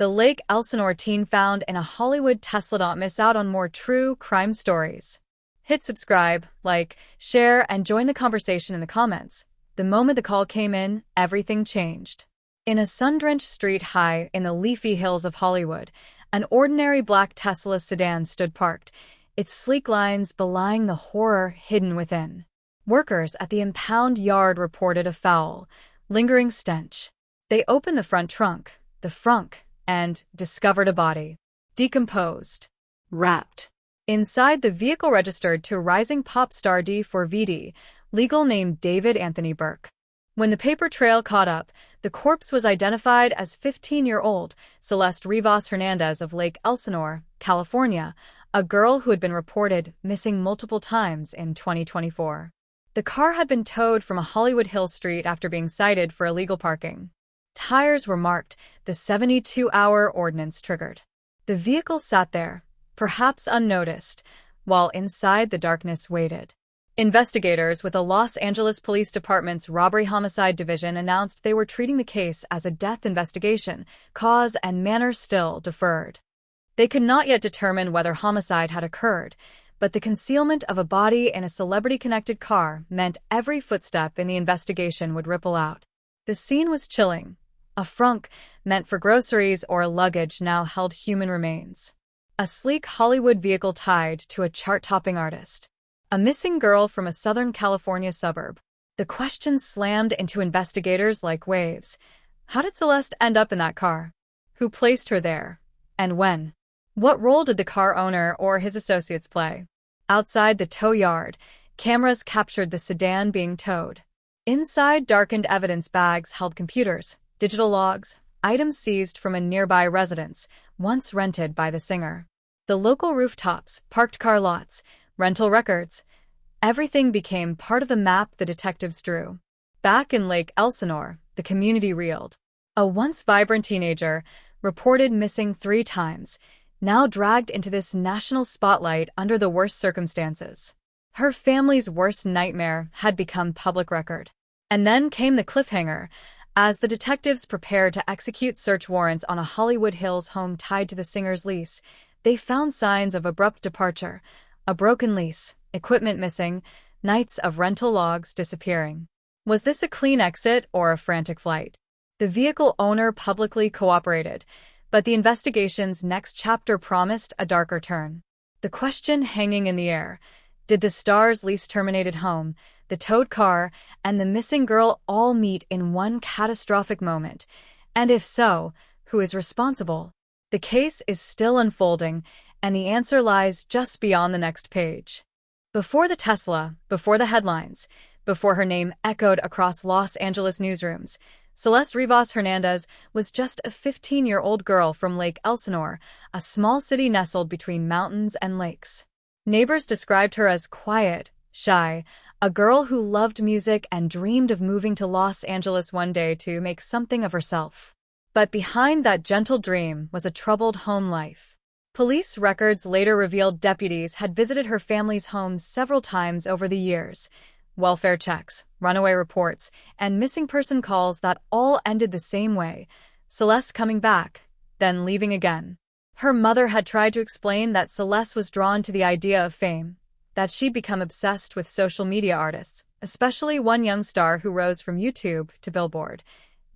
the Lake Elsinore teen found in a Hollywood Tesla. Don't miss out on more true crime stories. Hit subscribe, like, share, and join the conversation in the comments. The moment the call came in, everything changed. In a sun-drenched street high in the leafy hills of Hollywood, an ordinary black Tesla sedan stood parked, its sleek lines belying the horror hidden within. Workers at the impound yard reported a foul, lingering stench. They opened the front trunk, and discovered a body. Decomposed. Wrapped. Inside, the vehicle registered to rising pop star D4VD, legal name David Anthony Burke. When the paper trail caught up, the corpse was identified as 15-year-old Celeste Rivas Hernandez of Lake Elsinore, California, a girl who had been reported missing multiple times in 2024. The car had been towed from a Hollywood Hills street after being cited for illegal parking. Tires were marked, the 72-hour ordinance triggered. The vehicle sat there, perhaps unnoticed, while inside the darkness waited. Investigators with the Los Angeles Police Department's Robbery Homicide Division announced they were treating the case as a death investigation, cause and manner still deferred. They could not yet determine whether homicide had occurred, but the concealment of a body in a celebrity-connected car meant every footstep in the investigation would ripple out. The scene was chilling. A frunk, meant for groceries or luggage, now held human remains. A sleek Hollywood vehicle tied to a chart-topping artist. A missing girl from a Southern California suburb. The questions slammed into investigators like waves. How did Celeste end up in that car? Who placed her there? And when? What role did the car owner or his associates play? Outside the tow yard, cameras captured the sedan being towed. Inside, darkened evidence bags held computers, digital logs, items seized from a nearby residence, once rented by the singer. The local rooftops, parked car lots, rental records. Everything became part of the map the detectives drew. Back in Lake Elsinore, the community reeled. A once vibrant teenager, reported missing 3 times, now dragged into this national spotlight under the worst circumstances. Her family's worst nightmare had become public record. And then came the cliffhanger. As the detectives prepared to execute search warrants on a Hollywood Hills home tied to the singer's lease, they found signs of abrupt departure. A broken lease, equipment missing, nights of rental logs disappearing. Was this a clean exit or a frantic flight? The vehicle owner publicly cooperated, but the investigation's next chapter promised a darker turn. The question hanging in the air: did the star's lease-terminated home, the towed car, and the missing girl all meet in one catastrophic moment? And if so, who is responsible? The case is still unfolding, and the answer lies just beyond the next page. Before the Tesla, before the headlines, before her name echoed across Los Angeles newsrooms, Celeste Rivas Hernandez was just a 15-year-old girl from Lake Elsinore, a small city nestled between mountains and lakes. Neighbors described her as quiet, shy, a girl who loved music and dreamed of moving to Los Angeles one day to make something of herself. But behind that gentle dream was a troubled home life. Police records later revealed deputies had visited her family's home several times over the years. Welfare checks, runaway reports, and missing person calls that all ended the same way: Celeste coming back, then leaving again. Her mother had tried to explain that Celeste was drawn to the idea of fame, that she'd become obsessed with social media artists, especially one young star who rose from YouTube to Billboard,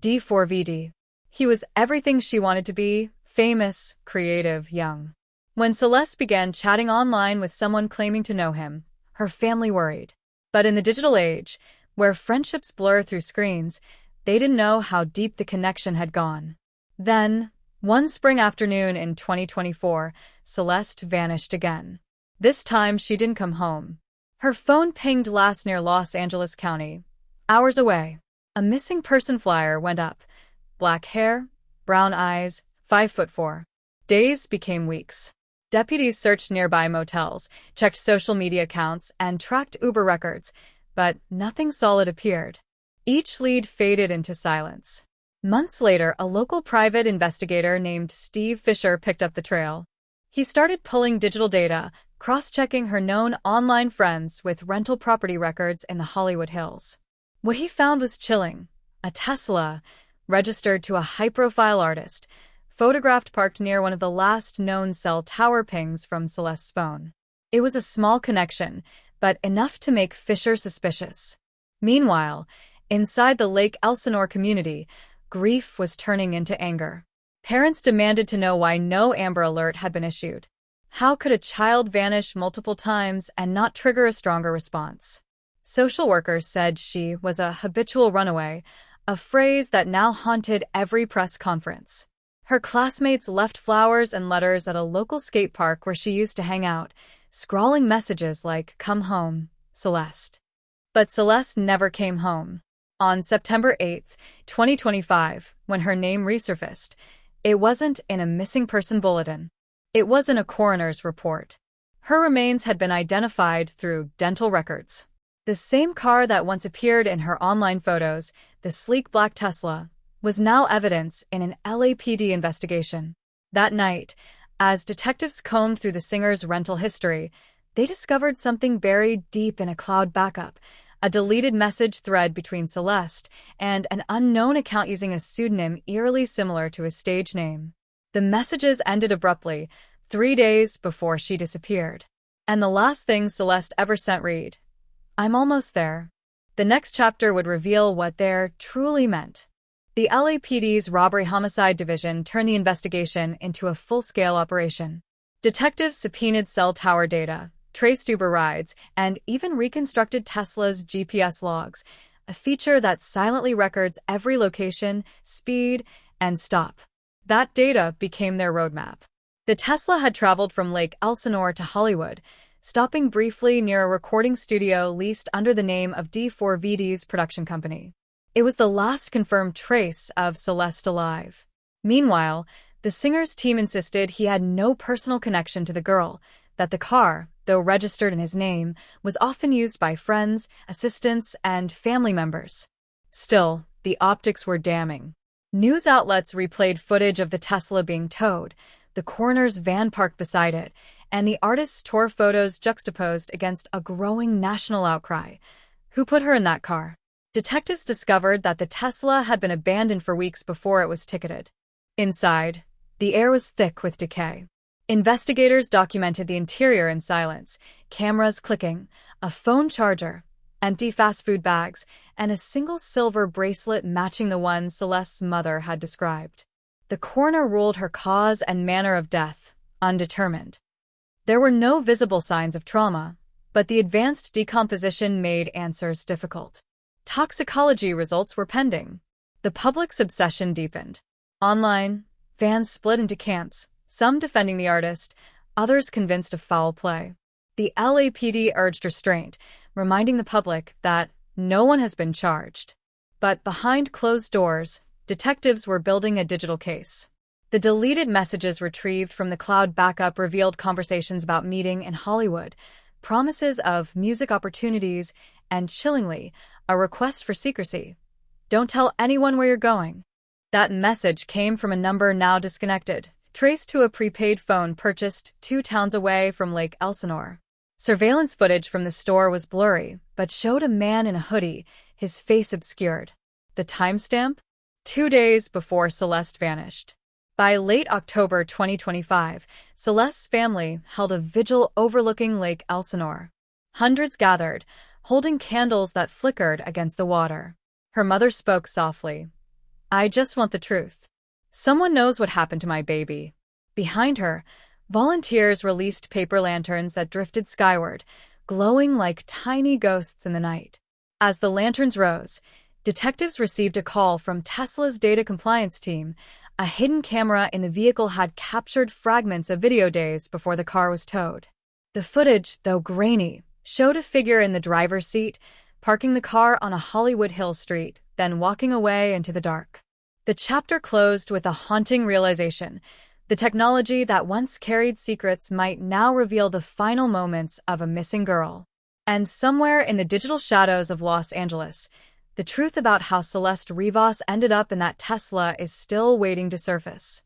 D4VD. He was everything she wanted to be: famous, creative, young. When Celeste began chatting online with someone claiming to know him, her family worried. But in the digital age, where friendships blur through screens, they didn't know how deep the connection had gone. Then, one spring afternoon in 2024, Celeste vanished again. This time, she didn't come home. Her phone pinged last near Los Angeles County. Hours away, a missing person flyer went up. Black hair, brown eyes, 5'4". Days became weeks. Deputies searched nearby motels, checked social media accounts, and tracked Uber records, but nothing solid appeared. Each lead faded into silence. Months later, a local private investigator named Steve Fisher picked up the trail. He started pulling digital data, cross-checking her known online friends with rental property records in the Hollywood Hills. What he found was chilling. A Tesla, registered to a high-profile artist, photographed parked near one of the last known cell tower pings from Celeste's phone. It was a small connection, but enough to make Fisher suspicious. Meanwhile, inside the Lake Elsinore community, grief was turning into anger. Parents demanded to know why no Amber Alert had been issued. How could a child vanish multiple times and not trigger a stronger response? Social workers said she was a habitual runaway, a phrase that now haunted every press conference. Her classmates left flowers and letters at a local skate park where she used to hang out, scrawling messages like, "Come home, Celeste." But Celeste never came home. On September 8, 2025, when her name resurfaced, it wasn't in a missing person bulletin. It was in a coroner's report. Her remains had been identified through dental records. The same car that once appeared in her online photos, the sleek black Tesla, was now evidence in an LAPD investigation. That night, as detectives combed through the singer's rental history, they discovered something buried deep in a cloud backup, a deleted message thread between Celeste and an unknown account using a pseudonym eerily similar to his stage name. The messages ended abruptly, 3 days before she disappeared. And the last thing Celeste ever sent read, "I'm almost there." The next chapter would reveal what there truly meant. The LAPD's Robbery-Homicide Division turned the investigation into a full-scale operation. Detectives subpoenaed cell tower data, traced Uber rides, and even reconstructed Tesla's GPS logs, a feature that silently records every location, speed, and stop. That data became their roadmap. The Tesla had traveled from Lake Elsinore to Hollywood, stopping briefly near a recording studio leased under the name of D4VD's production company. It was the last confirmed trace of Celeste alive. Meanwhile, the singer's team insisted he had no personal connection to the girl, that the car, though registered in his name, was often used by friends, assistants, and family members. Still, the optics were damning. News outlets replayed footage of the Tesla being towed, the coroner's van parked beside it, and the artist's tour photos juxtaposed against a growing national outcry. Who put her in that car? Detectives discovered that the Tesla had been abandoned for weeks before it was ticketed. Inside, the air was thick with decay. Investigators documented the interior in silence, cameras clicking, a phone charger, empty fast food bags, and a single silver bracelet matching the one Celeste's mother had described. The coroner ruled her cause and manner of death undetermined. There were no visible signs of trauma, but the advanced decomposition made answers difficult. Toxicology results were pending. The public's obsession deepened. Online, fans split into camps, some defending the artist, others convinced of foul play. The LAPD urged restraint, reminding the public that no one has been charged. But behind closed doors, detectives were building a digital case. The deleted messages retrieved from the cloud backup revealed conversations about meeting in Hollywood, promises of music opportunities, and chillingly, a request for secrecy. "Don't tell anyone where you're going." That message came from a number now disconnected, traced to a prepaid phone purchased 2 towns away from Lake Elsinore. Surveillance footage from the store was blurry, but showed a man in a hoodie, his face obscured. The timestamp? 2 days before Celeste vanished. By late October 2025, Celeste's family held a vigil overlooking Lake Elsinore. Hundreds gathered, holding candles that flickered against the water. Her mother spoke softly. "I just want the truth. Someone knows what happened to my baby." Behind her, volunteers released paper lanterns that drifted skyward, glowing like tiny ghosts in the night. As the lanterns rose, detectives received a call from Tesla's data compliance team. A hidden camera in the vehicle had captured fragments of video days before the car was towed. The footage, though grainy, showed a figure in the driver's seat, parking the car on a Hollywood Hills street, then walking away into the dark. The chapter closed with a haunting realization. The technology that once carried secrets might now reveal the final moments of a missing girl. And somewhere in the digital shadows of Los Angeles, the truth about how Celeste Rivas ended up in that Tesla is still waiting to surface.